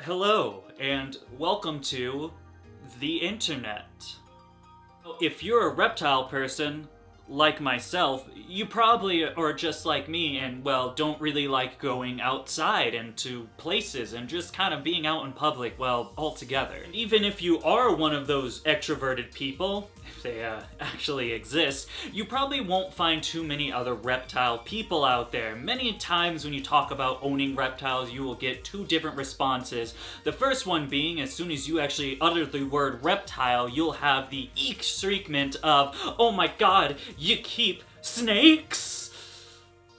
Hello, and welcome to the internet. If you're a reptile person, like myself, you probably are just like me and, well, don't really like going outside and to places and just kind of being out in public, well, altogether. And even if you are one of those extroverted people, if they actually exist, you probably won't find too many other reptile people out there. Many times when you talk about owning reptiles, you will get two different responses. The first one being, as soon as you actually utter the word reptile, you'll have the eek shriekment of, oh my god, you keep snakes?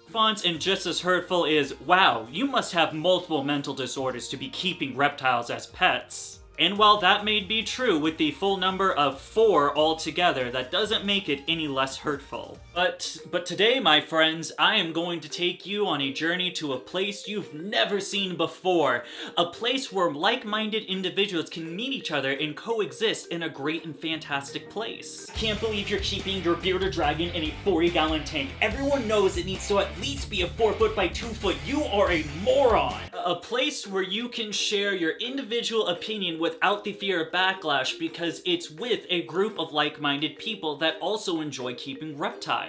Response, and just as hurtful, is, wow, you must have multiple mental disorders to be keeping reptiles as pets. And while that may be true with the full number of 4 altogether, that doesn't make it any less hurtful. But today, my friends, I am going to take you on a journey to a place you've never seen before. A place where like-minded individuals can meet each other and coexist in a great and fantastic place. Can't believe you're keeping your bearded dragon in a 40-gallon tank. Everyone knows it needs to at least be a 4 foot by 2 foot. You are a moron! A place where you can share your individual opinion without the fear of backlash because it's with a group of like-minded people that also enjoy keeping reptiles.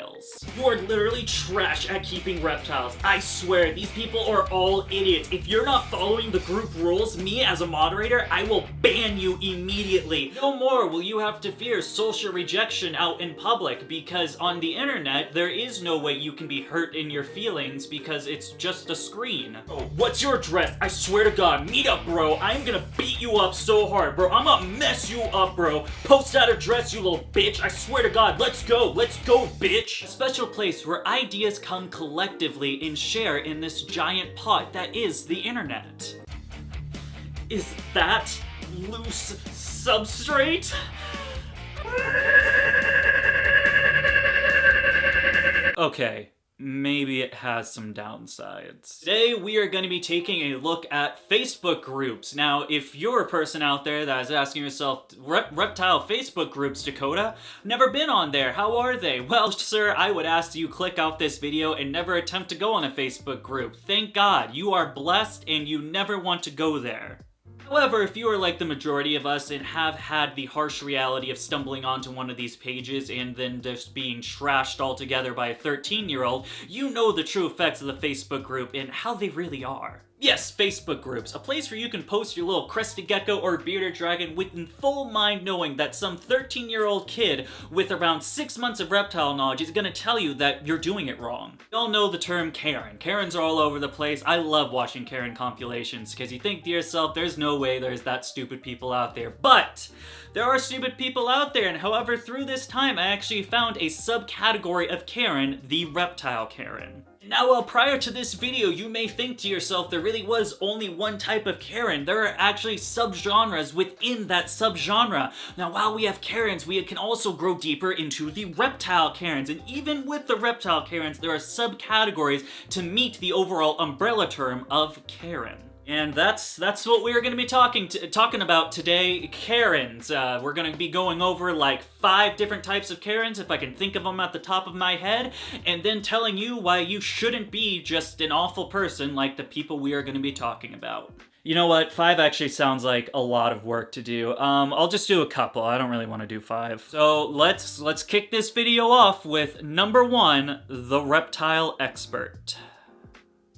You are literally trash at keeping reptiles. I swear, these people are all idiots. If you're not following the group rules, me as a moderator, I will ban you immediately. No more will you have to fear social rejection out in public because on the internet, there is no way you can be hurt in your feelings because it's just a screen. Oh, what's your address? I swear to God, meet up, bro. I'm gonna beat you up so hard, bro. I'm gonna mess you up, bro. Post that address, you little bitch. I swear to God, let's go, bitch. A special place where ideas come collectively and share in this giant pot that is the internet. Is that loose substrate? Okay. Maybe it has some downsides. Today, we are going to be taking a look at Facebook groups. Now, if you're a person out there that is asking yourself, reptile Facebook groups, Dakota? Never been on there, how are they? Well, sir, I would ask you click off this video and never attempt to go on a Facebook group. Thank God, you are blessed and you never want to go there. However, if you are like the majority of us and have had the harsh reality of stumbling onto one of these pages and then just being trashed altogether by a 13-year-old, you know the true effects of the Facebook group and how they really are. Yes, Facebook groups, a place where you can post your little crested gecko or bearded dragon with in full mind knowing that some 13-year-old kid with around 6 months of reptile knowledge is gonna tell you that you're doing it wrong. You all know the term Karen. Karens are all over the place. I love watching Karen compilations because you think to yourself, there's no way there's that stupid people out there. But there are stupid people out there, and however, through this time, I actually found a subcategory of Karen, the reptile Karen. Now, while prior to this video, you may think to yourself there really was only one type of Karen. There are actually subgenres within that subgenre. Now, while we have Karens, we can also grow deeper into the reptile Karens. And even with the reptile Karens, there are subcategories to meet the overall umbrella term of Karen. And that's what we're going to be talking about today, Karens. We're going to be going over like 5 different types of Karens, if I can think of them at the top of my head, and then telling you why you shouldn't be just an awful person like the people we are going to be talking about. You know what? 5 actually sounds like a lot of work to do. I'll just do a couple. I don't really want to do 5. So let's kick this video off with number 1, the reptile expert.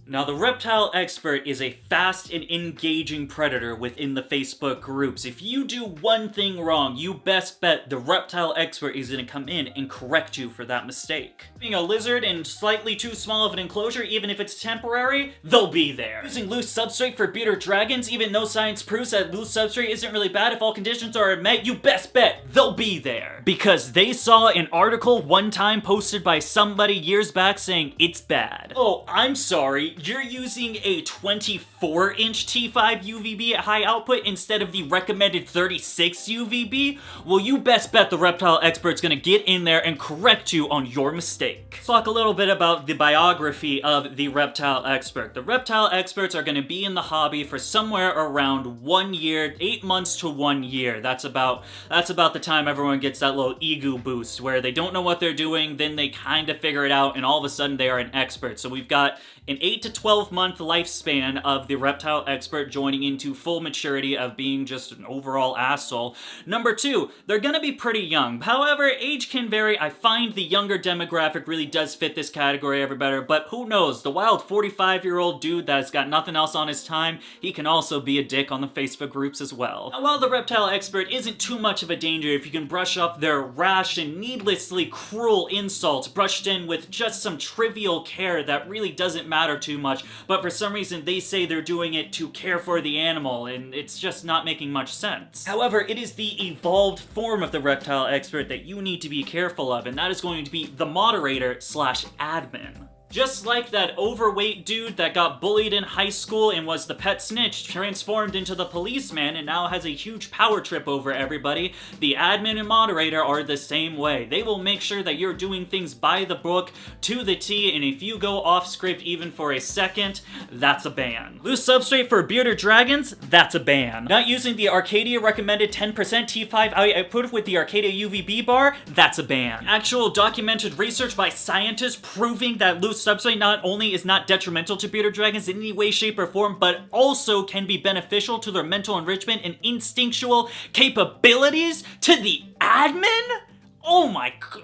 Now, the reptile expert is a fast and engaging predator within the Facebook groups. If you do one thing wrong, you best bet the reptile expert is going to come in and correct you for that mistake. Being a lizard in slightly too small of an enclosure, even if it's temporary, they'll be there. Using loose substrate for bearded dragons, even though science proves that loose substrate isn't really bad if all conditions are met, you best bet they'll be there. Because they saw an article one time posted by somebody years back saying it's bad. Oh, I'm sorry. You're using a 24-inch T5 UVB at high output instead of the recommended 36 UVB? Well, you best bet the reptile expert's gonna get in there and correct you on your mistake. Let's talk a little bit about the biography of the reptile expert. The reptile experts are gonna be in the hobby for somewhere around 1 year, 8 months to 1 year. That's about the time everyone gets that little ego boost where they don't know what they're doing, then they kind of figure it out, and all of a sudden they are an expert. So we've got an 8 to 12 month lifespan of the reptile expert joining into full maturity of being just an overall asshole. Number 2, they're gonna be pretty young. However, age can vary. I find the younger demographic really does fit this category ever better, but who knows? The wild 45-year-old dude that's got nothing else on his time, he can also be a dick on the Facebook groups as well. Now, while the reptile expert isn't too much of a danger if you can brush up their rash and needlessly cruel insults brushed in with just some trivial care that really doesn't matter too much, but for some reason they say they're doing it to care for the animal, and it's just not making much sense. However, it is the evolved form of the reptile expert that you need to be careful of, and that is going to be the moderator slash admin. Just like that overweight dude that got bullied in high school and was the pet snitch transformed into the policeman and now has a huge power trip over everybody, the admin and moderator are the same way. They will make sure that you're doing things by the book, to the T, and if you go off script even for a second, that's a ban. Loose substrate for bearded dragons? That's a ban. Not using the Arcadia recommended 10% T5 output with the Arcadia UVB bar? That's a ban. Actual documented research by scientists proving that loose substrate not only is not detrimental to bearded dragons in any way, shape, or form, but also can be beneficial to their mental enrichment and instinctual capabilities to the admin? Oh my god.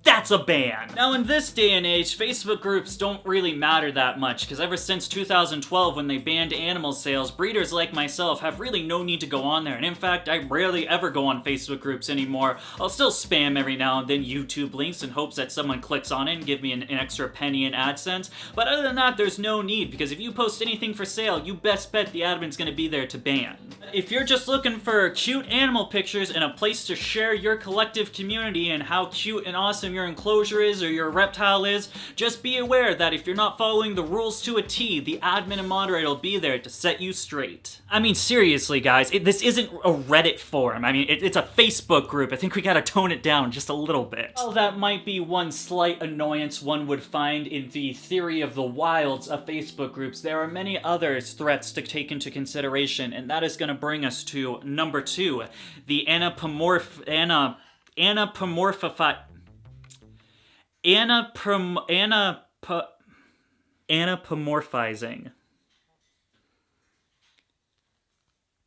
That's a ban. Now in this day and age, Facebook groups don't really matter that much, because ever since 2012 when they banned animal sales, breeders like myself have really no need to go on there, and in fact, I rarely ever go on Facebook groups anymore. I'll still spam every now and then YouTube links in hopes that someone clicks on it and give me an extra penny in AdSense, but other than that, there's no need, because if you post anything for sale, you best bet the admin's gonna be there to ban. If you're just looking for cute animal pictures and a place to share your collective community and how cute and awesome your enclosure is or your reptile is, just be aware that if you're not following the rules to a T, the admin and moderator will be there to set you straight. I mean, seriously, guys, this isn't a Reddit forum. I mean, it's a Facebook group. I think we gotta tone it down just a little bit. Well, that might be one slight annoyance one would find in the theory of the wilds of Facebook groups. There are many other threats to take into consideration, and that is gonna bring us to number 2, the anapomorphizing.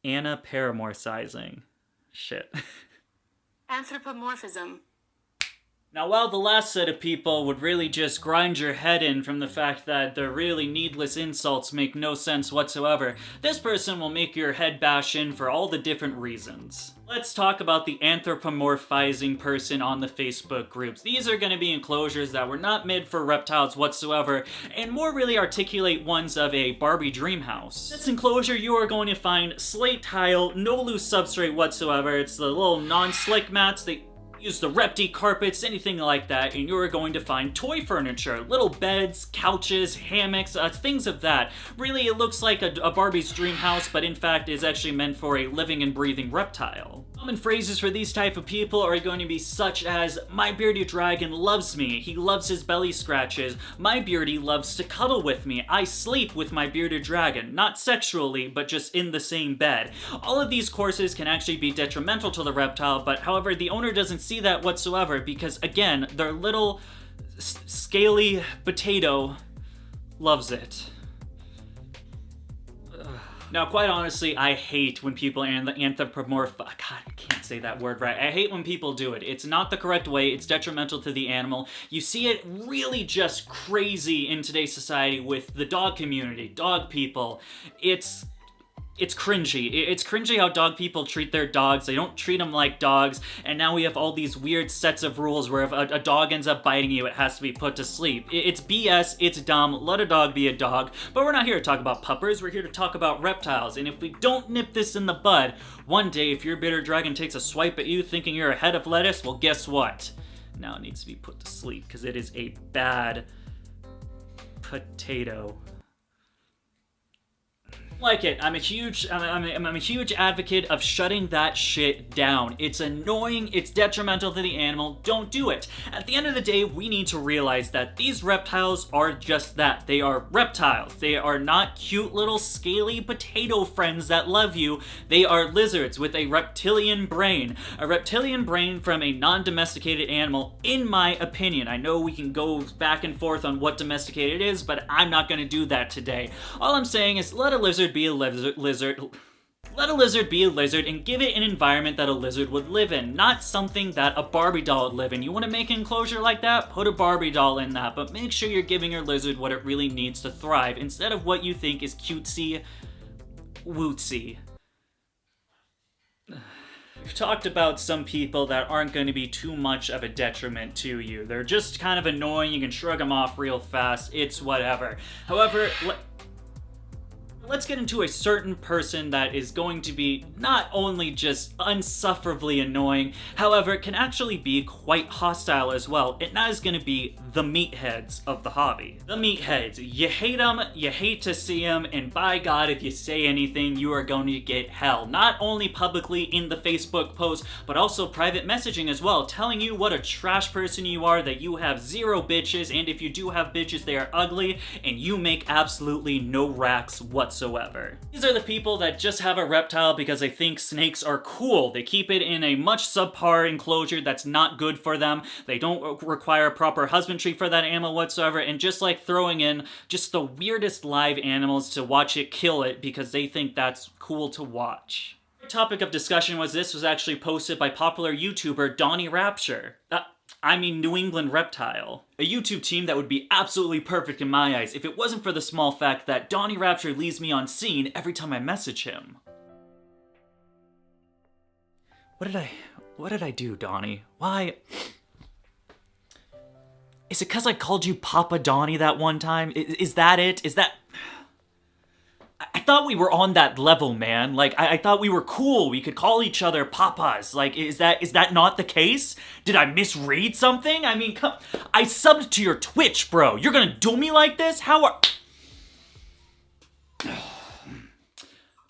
Anaparamorphizing. Shit. Anthropomorphism. Now, while the last set of people would really just grind your head in from the fact that their really needless insults make no sense whatsoever, this person will make your head bash in for all the different reasons. Let's talk about the anthropomorphizing person on the Facebook groups. These are going to be enclosures that were not made for reptiles whatsoever, and more really articulate ones of a Barbie dream house. This enclosure, you are going to find slate tile, no loose substrate whatsoever. It's the little non-slick mats that use the Repti carpets, anything like that, and you're going to find toy furniture, little beds, couches, hammocks, things of that. Really, it looks like a Barbie's dream house, but in fact is actually meant for a living and breathing reptile. Common phrases for these type of people are going to be such as, my bearded dragon loves me, he loves his belly scratches, my beardy loves to cuddle with me, I sleep with my bearded dragon, not sexually, but just in the same bed. All of these courses can actually be detrimental to the reptile, but however, the owner doesn't see that whatsoever because, again, their little scaly potato loves it. Now, quite honestly, I hate when people anthropomorph... God, I can't say that word right. I hate when people do it. It's not the correct way. It's detrimental to the animal. You see it really just crazy in today's society with the dog community, dog people. It's cringy. It's cringy how dog people treat their dogs. They don't treat them like dogs, and now we have all these weird sets of rules where if a dog ends up biting you, it has to be put to sleep. It's BS, it's dumb, let a dog be a dog, but we're not here to talk about puppers, we're here to talk about reptiles, and if we don't nip this in the bud, one day if your bitter dragon takes a swipe at you thinking you're a head of lettuce, well guess what? Now it needs to be put to sleep, because it is a bad potato. Like it. I'm a huge advocate of shutting that shit down. It's annoying, it's detrimental to the animal, don't do it. At the end of the day, we need to realize that these reptiles are just that. They are reptiles. They are not cute little scaly potato friends that love you. They are lizards with a reptilian brain. A reptilian brain from a non-domesticated animal, in my opinion. I know we can go back and forth on what domesticated is, but I'm not gonna do that today. All I'm saying is let a lizard be a lizard. Let a lizard be a lizard and give it an environment that a lizard would live in, not something that a Barbie doll would live in. You want to make an enclosure like that? Put a Barbie doll in that, but make sure you're giving your lizard what it really needs to thrive, instead of what you think is cutesy, wootsy. We've talked about some people that aren't going to be too much of a detriment to you. They're just kind of annoying, you can shrug them off real fast, it's whatever. However, let's get into a certain person that is going to be not only just unsufferably annoying, however, can actually be quite hostile as well, and that is going to be the meatheads of the hobby. The meatheads. You hate them, you hate to see them, and by God, if you say anything, you are going to get hell. Not only publicly in the Facebook post, but also private messaging as well, telling you what a trash person you are, that you have zero bitches, and if you do have bitches, they are ugly, and you make absolutely no racks whatsoever. These are the people that just have a reptile because they think snakes are cool. They keep it in a much subpar enclosure that's not good for them. They don't require proper husbandry for that animal whatsoever, and just like throwing in just the weirdest live animals to watch it kill it because they think that's cool to watch. The topic of discussion was actually posted by popular YouTuber Donnie Rapture. New England Reptile. A YouTube team that would be absolutely perfect in my eyes if it wasn't for the small fact that Donnie Rapture leaves me on scene every time I message him. What did I do, Donnie? Why? Is it 'cause I called you Papa Donnie that one time? Is that it? Is that... I thought we were on that level, man. Like, I thought we were cool. We could call each other papas. Like, is that not the case? Did I misread something? I mean, I subbed to your Twitch, bro. You're gonna do me like this? How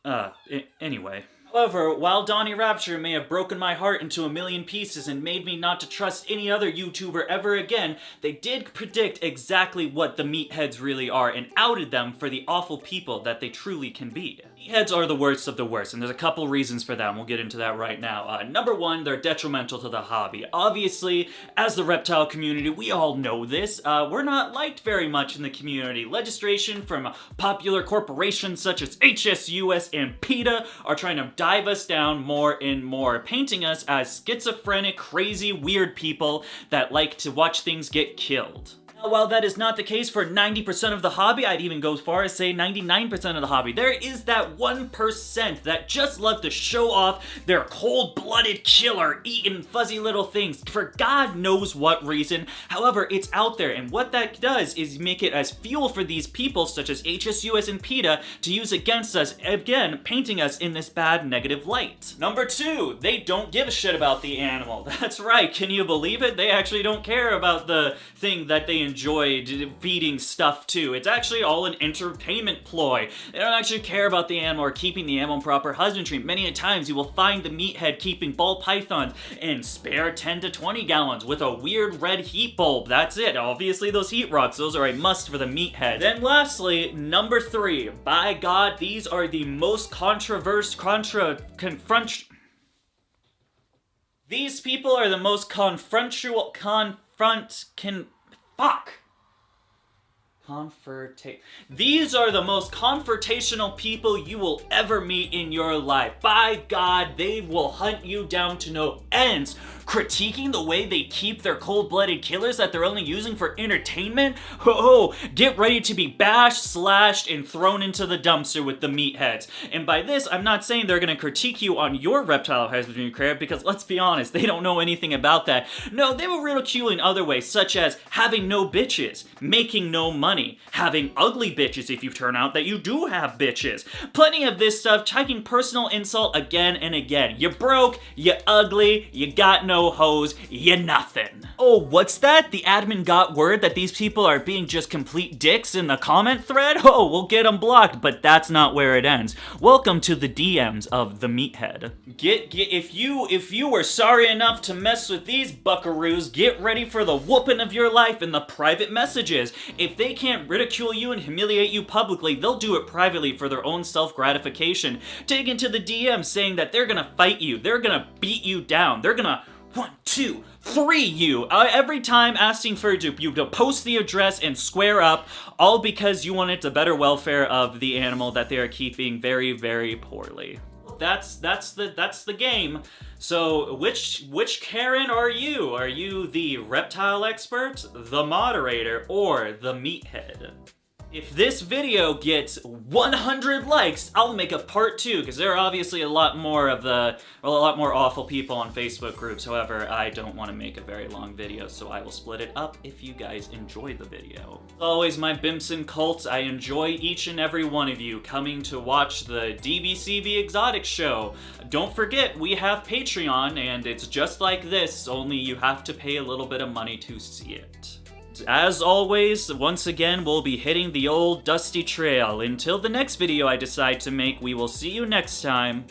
are... Anyway. However, while Donnie Rapture may have broken my heart into a million pieces and made me not to trust any other YouTuber ever again, they did predict exactly what the meatheads really are and outed them for the awful people that they truly can be. Meatheads are the worst of the worst, and there's a couple reasons for that, and we'll get into that right now. Number one, they're detrimental to the hobby. Obviously, as the reptile community, we all know this. We're not liked very much in the community. Legislation from popular corporations such as HSUS and PETA are trying to dive us down more and more, painting us as schizophrenic, crazy, weird people that like to watch things get killed. Now, while that is not the case for 90% of the hobby, I'd even go as far as say 99% of the hobby, there is that 1% that just love to show off their cold-blooded killer eating fuzzy little things for God knows what reason. However, it's out there, and what that does is make it as fuel for these people such as HSUS and PETA to use against us, again, painting us in this bad negative light. Number two, they don't give a shit about the animal. That's right, can you believe it? They actually don't care about the thing that they enjoyed feeding stuff to. It's actually all an entertainment ploy. They don't actually care about the animal or keeping the animal in proper husbandry. Many a times you will find the meathead keeping ball pythons in spare 10 to 20 gallons with a weird red heat bulb. That's it. Obviously those heat rods, those are a must for the meathead. Then lastly, number three. By God, these are the most These people are the most These are the most confrontational people you will ever meet in your life. By God, they will hunt you down to no ends. Critiquing the way they keep their cold-blooded killers that they're only using for entertainment? Oh, get ready to be bashed, slashed, and thrown into the dumpster with the meatheads. And by this, I'm not saying they're gonna critique you on your reptile husbandry career, because let's be honest, they don't know anything about that. No, they will ridicule in other ways, such as having no bitches, making no money, money, having ugly bitches if you turn out that you do have bitches. Plenty of this stuff, taking personal insult again and again. You broke, you ugly, you got no hoes, you nothing. Oh, what's that? The admin got word that these people are being just complete dicks in the comment thread? Oh, we'll get them blocked, but that's not where it ends. Welcome to the DMs of the meathead. If you were sorry enough to mess with these buckaroos, get ready for the whooping of your life in the private messages. If they can't ridicule you and humiliate you publicly, they'll do it privately for their own self-gratification. Take into the DMs saying that they're gonna fight you, they're gonna beat you down, they're gonna 1, 2, 3 you. Every time asking for you to post the address and square up, all because you wanted the better welfare of the animal that they are keeping very, very poorly. That's the game. So which Karen are you? Are you the reptile expert, the moderator, or the meathead? If this video gets 100 likes, I'll make a part 2, because there are obviously a lot more awful people on Facebook groups. However, I don't want to make a very long video, so I will split it up if you guys enjoy the video. As always, my bimpson cult, I enjoy each and every one of you coming to watch the DBCB Exotic Show. Don't forget, we have Patreon, and it's just like this, only you have to pay a little bit of money to see it. As always, once again, we'll be hitting the old dusty trail. Until the next video I decide to make, we will see you next time.